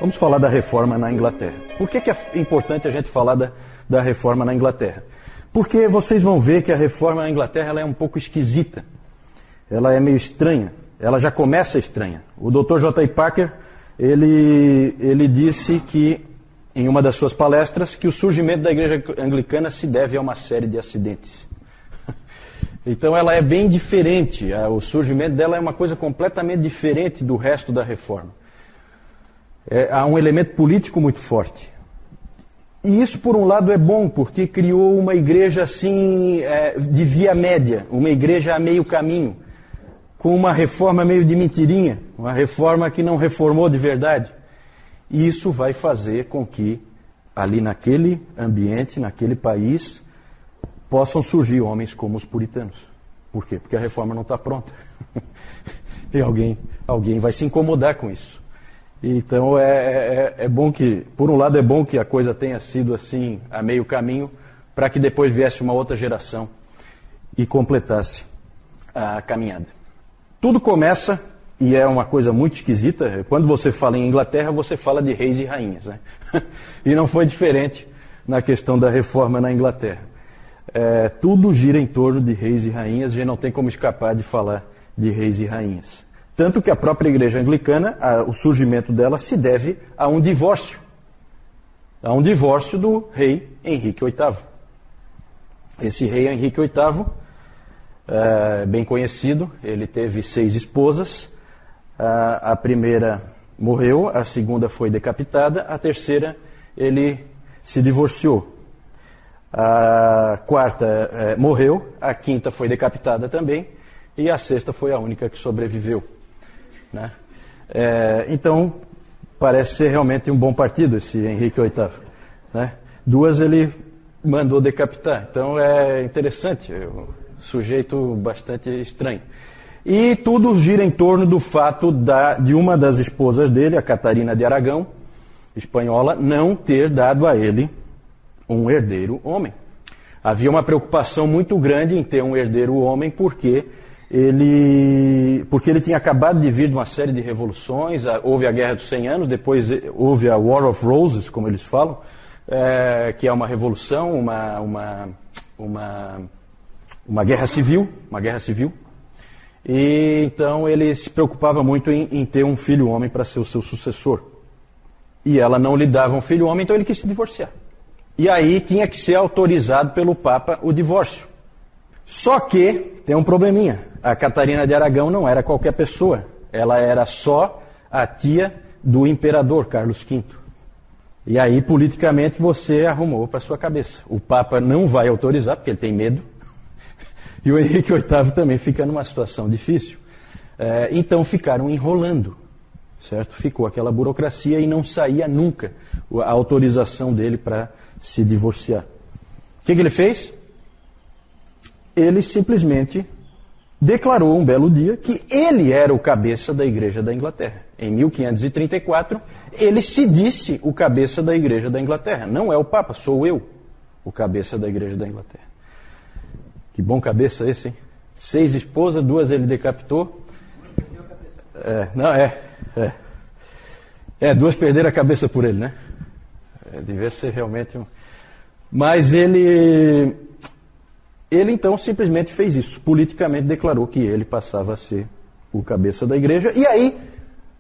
Vamos falar da reforma na Inglaterra. Por que é importante a gente falar da reforma na Inglaterra? Porque vocês vão ver que a reforma na Inglaterra ela é um pouco esquisita. Ela é meio estranha. Ela já começa estranha. O Dr. J.I. Packer, ele disse que, em uma das suas palestras, que o surgimento da igreja anglicana se deve a uma série de acidentes. Então ela é bem diferente. O surgimento dela é uma coisa completamente diferente do resto da reforma. Há um elemento político muito forte. E isso, por um lado, é bom, porque criou uma igreja assim, de via média, uma igreja a meio caminho, com uma reforma meio de mentirinha, uma reforma que não reformou de verdade. E isso vai fazer com que, ali naquele ambiente, naquele país, possam surgir homens como os puritanos. Por quê? Porque a reforma não está pronta. E alguém vai se incomodar com isso. Então é bom que, por um lado é bom que a coisa tenha sido assim, a meio caminho, para que depois viesse uma outra geração e completasse a caminhada. Tudo começa, e é uma coisa muito esquisita, quando você fala em Inglaterra, você fala de reis e rainhas, né? E não foi diferente na questão da reforma na Inglaterra. Tudo gira em torno de reis e rainhas, a gente não tem como escapar de falar de reis e rainhas. Tanto que a própria igreja anglicana, o surgimento dela se deve a um divórcio. A um divórcio do rei Henrique VIII. Esse rei Henrique VIII, bem conhecido, ele teve 6 esposas. A primeira morreu, a segunda foi decapitada, a terceira ele se divorciou. A quarta morreu, a quinta foi decapitada também, e a sexta foi a única que sobreviveu. Né? Então, parece ser realmente um bom partido esse Henrique VIII. Né? 2 ele mandou decapitar, então é interessante, um sujeito bastante estranho. E tudo gira em torno do fato de uma das esposas dele, a Catarina de Aragão, espanhola, não ter dado a ele um herdeiro homem. Havia uma preocupação muito grande em ter um herdeiro homem, porque ele tinha acabado de vir de uma série de revoluções. Houve a Guerra dos 100 Anos, depois houve a War of Roses, como eles falam, que é uma revolução, uma guerra civil, E então ele se preocupava muito em ter um filho homem para ser o seu sucessor. E ela não lhe dava um filho homem, então ele quis se divorciar. E aí tinha que ser autorizado pelo Papa o divórcio. Só que tem um probleminha. A Catarina de Aragão não era qualquer pessoa. Ela era só a tia do imperador Carlos V. E aí, politicamente, você arrumou para sua cabeça. O Papa não vai autorizar, porque ele tem medo. E o Henrique VIII também fica numa situação difícil. Então ficaram enrolando. Certo? Ficou aquela burocracia e não saía nunca a autorização dele para se divorciar. O que ele fez? Ele simplesmente declarou um belo dia que ele era o cabeça da Igreja da Inglaterra. Em 1534, ele se disse o cabeça da Igreja da Inglaterra. Não é o Papa, sou eu o cabeça da Igreja da Inglaterra. Que bom cabeça esse, hein? 6 esposas, 2 ele decapitou. Duas perderam a cabeça por ele, né? Devia ser realmente um... Mas ele então simplesmente fez isso. Politicamente declarou que ele passava a ser o cabeça da igreja. E aí,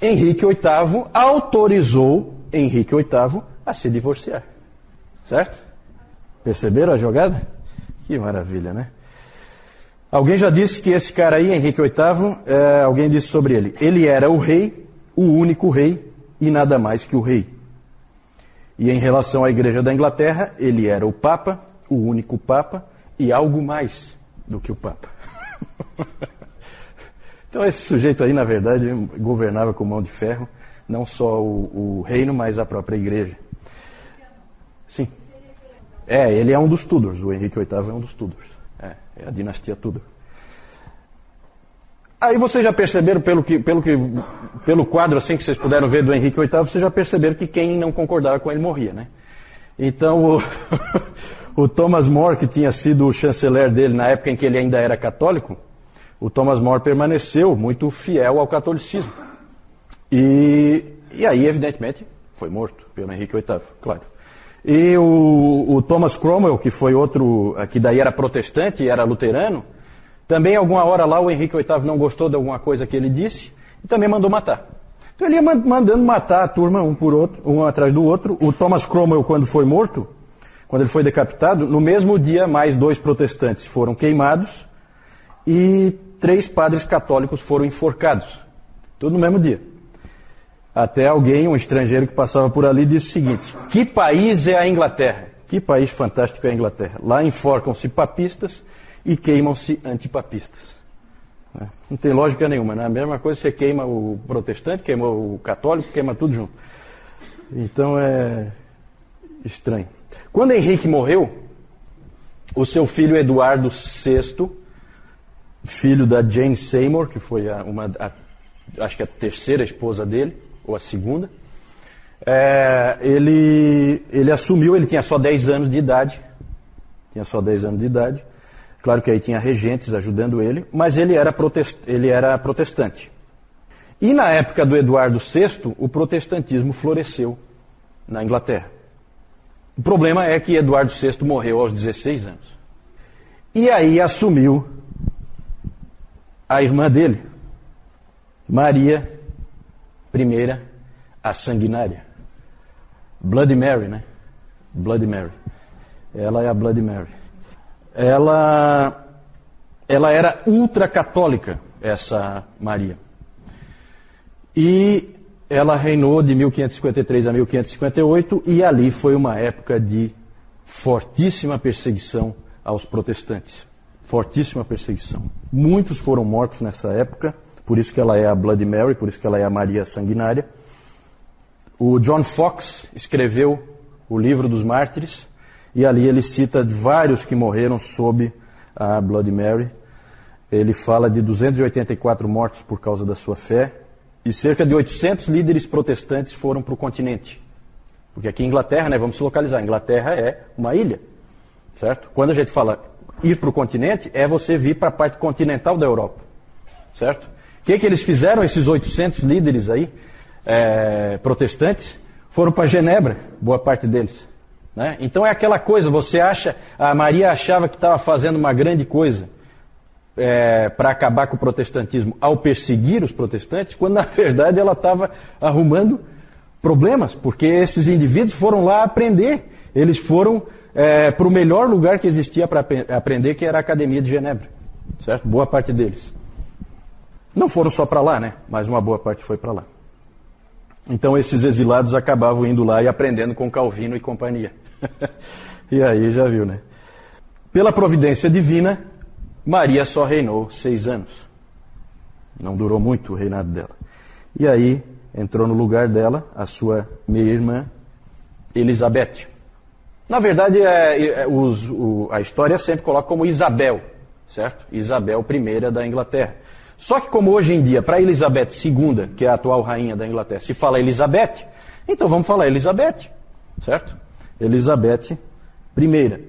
Henrique VIII autorizou Henrique VIII a se divorciar. Certo? Perceberam a jogada? Que maravilha, né? Alguém já disse que esse cara aí, Henrique VIII, alguém disse sobre ele. Ele era o rei, o único rei, e nada mais que o rei. E em relação à Igreja da Inglaterra, ele era o Papa, o único Papa, e algo mais do que o Papa. Então esse sujeito aí, na verdade, governava com mão de ferro, não só o reino, mas a própria Igreja. Sim. Ele é um dos Tudors, o Henrique VIII é um dos Tudors. É a dinastia Tudor. Aí vocês já perceberam, pelo quadro assim que vocês puderam ver do Henrique VIII, vocês já perceberam que quem não concordava com ele morria, né? Então o Thomas More, que tinha sido o chanceler dele na época em que ele ainda era católico, o Thomas More permaneceu muito fiel ao catolicismo. E aí, evidentemente, foi morto pelo Henrique VIII, claro. E o Thomas Cromwell, que foi outro, que daí era protestante e era luterano, também alguma hora lá o Henrique VIII não gostou de alguma coisa que ele disse e também mandou matar. Então ele ia mandando matar a turma um por outro, um atrás do outro. O Thomas Cromwell, quando foi morto, quando ele foi decapitado, no mesmo dia mais 2 protestantes foram queimados e 3 padres católicos foram enforcados. Tudo no mesmo dia. Até alguém, um estrangeiro que passava por ali, disse o seguinte: que país é a Inglaterra? Que país fantástico é a Inglaterra? Lá enforcam-se papistas e queimam-se antipapistas. Não tem lógica nenhuma, né? A mesma coisa, você queima o protestante, queima o católico, queima tudo junto. Então é estranho. Quando Henrique morreu, o seu filho Eduardo VI, filho da Jane Seymour, que foi acho que a terceira esposa dele, ou a segunda, ele assumiu, ele tinha só 10 anos de idade. Claro que aí tinha regentes ajudando ele, mas ele era protestante. E na época do Eduardo VI, o protestantismo floresceu na Inglaterra. O problema é que Eduardo VI morreu aos 16 anos. E aí assumiu a irmã dele, Maria I, a Sanguinária. Bloody Mary, né? Bloody Mary. Ela é a Bloody Mary. Ela era ultracatólica, essa Maria. E ela reinou de 1553 a 1558, e ali foi uma época de fortíssima perseguição aos protestantes. Fortíssima perseguição. Muitos foram mortos nessa época, por isso que ela é a Bloody Mary, por isso que ela é a Maria Sanguinária. O John Foxe escreveu o Livro dos Mártires, e ali ele cita vários que morreram sob a Bloody Mary. Ele fala de 284 mortos por causa da sua fé, e cerca de 800 líderes protestantes foram para o continente. Porque aqui em Inglaterra, né, vamos se localizar, a Inglaterra é uma ilha, certo? Quando a gente fala ir para o continente, é você vir para a parte continental da Europa, certo? O que eles fizeram, esses 800 líderes aí, protestantes? Foram para Genebra, boa parte deles. Né? Então é aquela coisa, a Maria achava que estava fazendo uma grande coisa para acabar com o protestantismo ao perseguir os protestantes, quando na verdade ela estava arrumando problemas, porque esses indivíduos foram lá aprender, eles foram para o melhor lugar que existia para aprender, que era a Academia de Genebra, certo? Boa parte deles. Não foram só para lá, né? Mas uma boa parte foi para lá. Então esses exilados acabavam indo lá e aprendendo com Calvino e companhia. E aí já viu, né? Pela providência divina, Maria só reinou 6 anos. Não durou muito o reinado dela. E aí entrou no lugar dela a sua meia-irmã Elizabeth. Na verdade, a história sempre coloca como Isabel, certo? Isabel I da Inglaterra. Só que como hoje em dia, para Elizabeth II, que é a atual rainha da Inglaterra, se fala Elizabeth, então vamos falar Elizabeth, certo? Elizabeth I,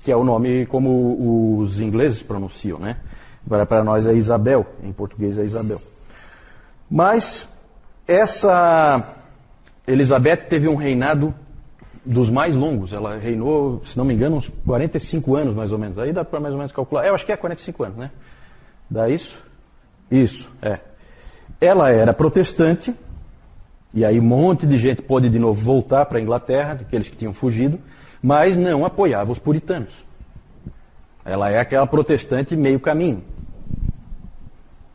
que é o nome como os ingleses pronunciam, né? Para nós é Isabel, em português é Isabel. Mas essa Elizabeth teve um reinado dos mais longos. Ela reinou, se não me engano, uns 45 anos mais ou menos. Aí dá para mais ou menos calcular. Eu acho que é 45 anos, né? Dá isso? Isso, é. Ela era protestante, e aí um monte de gente pôde de novo voltar para a Inglaterra, aqueles que tinham fugido, mas não apoiava os puritanos. Ela é aquela protestante meio caminho.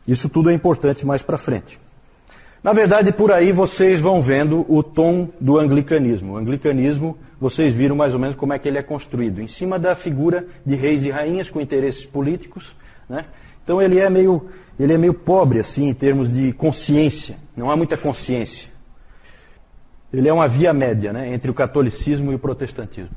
Isso tudo é importante mais para frente. Na verdade, por aí vocês vão vendo o tom do anglicanismo. O anglicanismo, vocês viram mais ou menos como é que ele é construído. Em cima da figura de reis e rainhas com interesses políticos, né? Então ele é meio pobre, assim, em termos de consciência. Não há muita consciência. Ele é uma via média, né, entre o catolicismo e o protestantismo.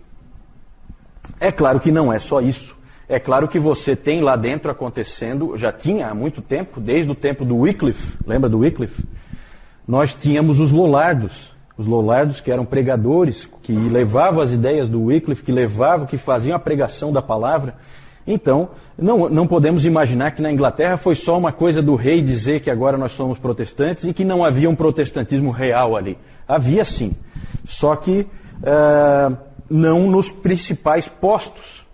É claro que não é só isso. É claro que você tem lá dentro acontecendo, já tinha há muito tempo, desde o tempo do Wycliffe, lembra do Wycliffe? Nós tínhamos os Lollardos que eram pregadores, que levavam as ideias do Wycliffe, que faziam a pregação da palavra. Então, não podemos imaginar que na Inglaterra foi só uma coisa do rei dizer que agora nós somos protestantes e que não havia um protestantismo real ali. Havia sim, só que não nos principais postos.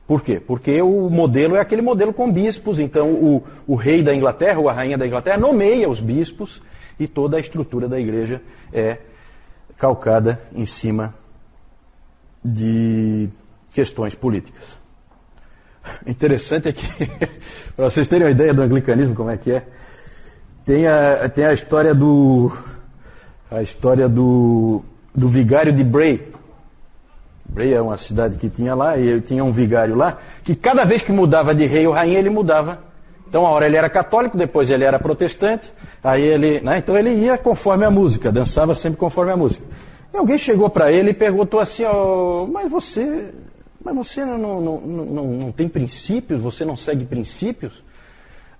Por quê? Porque o modelo é aquele modelo com bispos, então o rei da Inglaterra ou a rainha da Inglaterra nomeia os bispos e toda a estrutura da igreja é calcada em cima de questões políticas. Interessante é que, para vocês terem uma ideia do anglicanismo, como é que é, tem a história do vigário de Bray. Bray é uma cidade que tinha lá, e tinha um vigário lá, que cada vez que mudava de rei ou rainha, ele mudava. Então, uma hora ele era católico, depois ele era protestante, aí ele, né, então ele ia conforme a música, dançava sempre conforme a música. E alguém chegou para ele e perguntou assim, mas você não tem princípios? Você não segue princípios?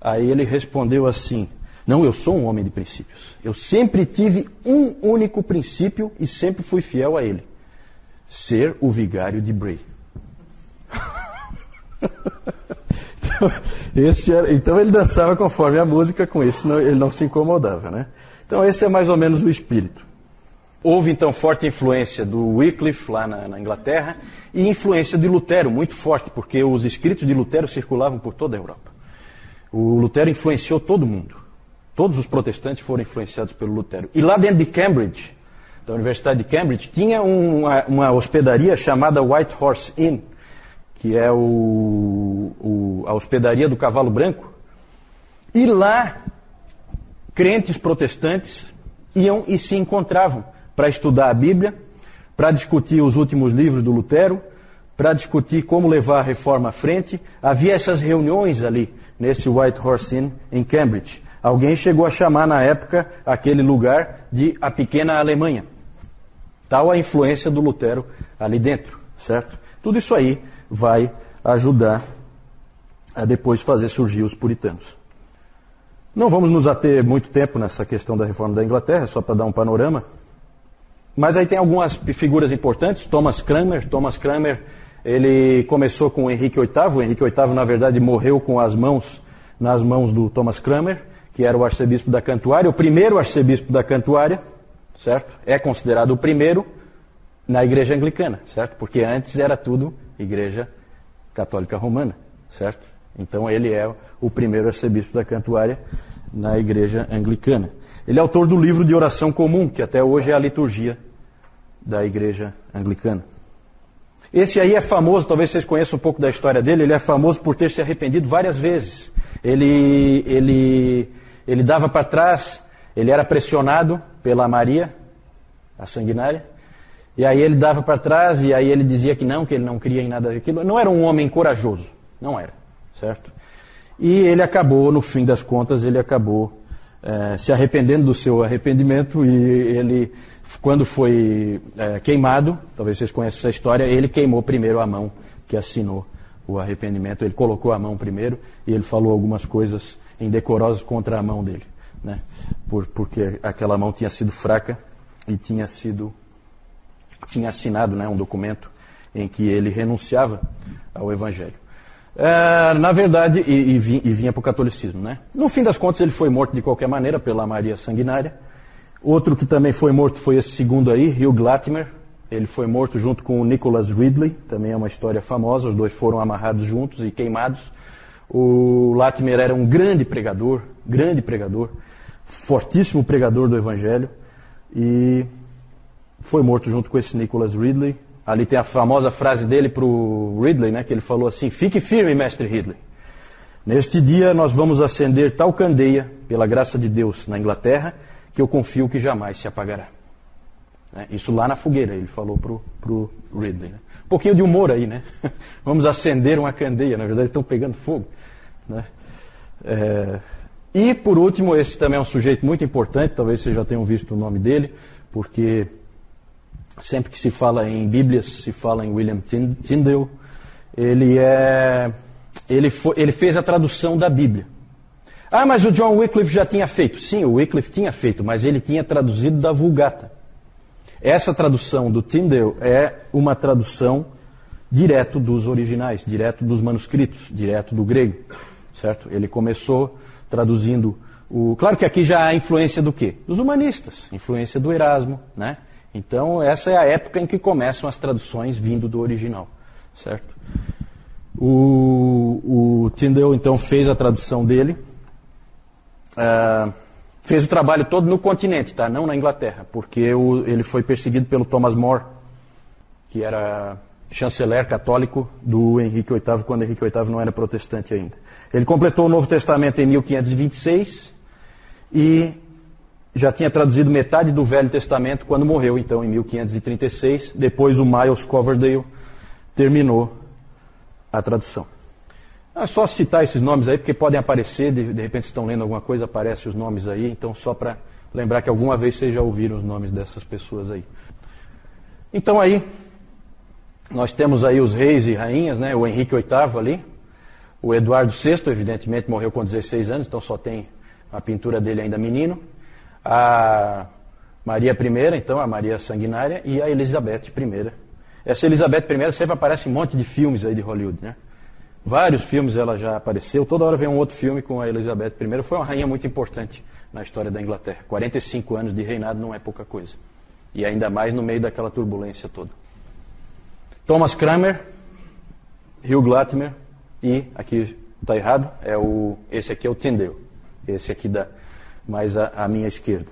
Aí ele respondeu assim, não, eu sou um homem de princípios. Eu sempre tive um único princípio e sempre fui fiel a ele. Ser o vigário de Bray. Então ele dançava conforme a música, com isso ele não se incomodava, né? Então esse é mais ou menos o espírito. Houve então forte influência do Wycliffe lá na Inglaterra e influência de Lutero, muito forte, porque os escritos de Lutero circulavam por toda a Europa. O Lutero influenciou todo mundo. Todos os protestantes foram influenciados pelo Lutero. E lá dentro de Cambridge, da Universidade de Cambridge, tinha uma hospedaria chamada White Horse Inn, que é a hospedaria do Cavalo Branco. E lá, crentes protestantes iam e se encontravam para estudar a Bíblia, para discutir os últimos livros do Lutero, para discutir como levar a reforma à frente. Havia essas reuniões ali, nesse White Horse Inn, em Cambridge. Alguém chegou a chamar na época aquele lugar de a pequena Alemanha. Tal a influência do Lutero ali dentro, certo? Tudo isso aí vai ajudar a depois fazer surgir os puritanos. Não vamos nos ater muito tempo nessa questão da reforma da Inglaterra, só para dar um panorama. Mas aí tem algumas figuras importantes. Thomas Cranmer, ele começou com o Henrique VIII. O Henrique VIII, na verdade, morreu com nas mãos do Thomas Cranmer, que era o arcebispo da Cantuária, o primeiro arcebispo da Cantuária, certo? É considerado o primeiro na igreja anglicana, certo? Porque antes era tudo igreja católica romana, certo? Então ele é o primeiro arcebispo da Cantuária na igreja anglicana. Ele é autor do livro de oração comum, que até hoje é a liturgia da igreja anglicana. Esse aí é famoso, talvez vocês conheçam um pouco da história dele, ele é famoso por ter se arrependido várias vezes. Ele dava para trás, ele era pressionado pela Maria, a sanguinária, e aí ele dava para trás, e aí ele dizia que ele não cria em nada daquilo. Não era um homem corajoso, não era, certo? E ele acabou, no fim das contas, se arrependendo do seu arrependimento, e ele, quando foi queimado, talvez vocês conheçam essa história, ele queimou primeiro a mão que assinou o arrependimento. Ele colocou a mão primeiro e ele falou algumas coisas indecorosas contra a mão dele, né? Porque aquela mão tinha sido fraca e tinha assinado, né, um documento em que ele renunciava ao Evangelho. Na verdade, e vinha para o catolicismo, né? No fim das contas, ele foi morto de qualquer maneira pela Maria Sanguinária. Outro que também foi morto foi esse segundo aí, Hugh Latimer. Ele foi morto junto com o Nicholas Ridley, também é uma história famosa. Os dois foram amarrados juntos e queimados. O Latimer era um grande pregador, fortíssimo pregador do Evangelho, e foi morto junto com esse Nicholas Ridley. Ali tem a famosa frase dele para o Ridley, né, que ele falou assim: fique firme, mestre Ridley. Neste dia nós vamos acender tal candeia, pela graça de Deus, na Inglaterra, que eu confio que jamais se apagará. Isso lá na fogueira, ele falou para o Ridley. Né? Um pouquinho de humor aí, né? Vamos acender uma candeia, na verdade estão pegando fogo. Né? E por último, esse também é um sujeito muito importante, talvez vocês já tenham visto o nome dele, porque sempre que se fala em Bíblias, se fala em William Tyndale. Ele fez a tradução da Bíblia. Ah, mas o John Wycliffe já tinha feito. Sim, o Wycliffe tinha feito, mas ele tinha traduzido da Vulgata. Essa tradução do Tyndale é uma tradução direto dos originais, direto dos manuscritos, direto do grego, certo? Ele começou traduzindo Claro que aqui já há influência do quê? Dos humanistas, influência do Erasmo, né? Então essa é a época em que começam as traduções vindo do original, certo? O Tyndale então fez a tradução dele, fez o trabalho todo no continente, tá? Não na Inglaterra, porque ele foi perseguido pelo Thomas More, que era chanceler católico do Henrique VIII, quando Henrique VIII não era protestante ainda. Ele completou o Novo Testamento em 1526 e já tinha traduzido metade do Velho Testamento quando morreu, então, em 1536. Depois o Miles Coverdale terminou a tradução. É só citar esses nomes aí, porque podem aparecer, de repente estão lendo alguma coisa, aparecem os nomes aí, então só para lembrar que alguma vez vocês já ouviram os nomes dessas pessoas aí. Então aí, nós temos aí os reis e rainhas, né? O Henrique VIII ali, o Eduardo VI, evidentemente morreu com 16 anos, então só tem a pintura dele ainda menino, a Maria I, então a Maria Sanguinária, e a Elizabeth I. Essa Elizabeth I sempre aparece em um monte de filmes aí de Hollywood, né? Vários filmes ela já apareceu, toda hora vem um outro filme com a Elizabeth I. Foi uma rainha muito importante na história da Inglaterra. 45 anos de reinado não é pouca coisa. E ainda mais no meio daquela turbulência toda. Thomas Cranmer, Hugh Latimer e, aqui está errado, esse aqui é o Tyndale. Esse aqui mais à minha esquerda.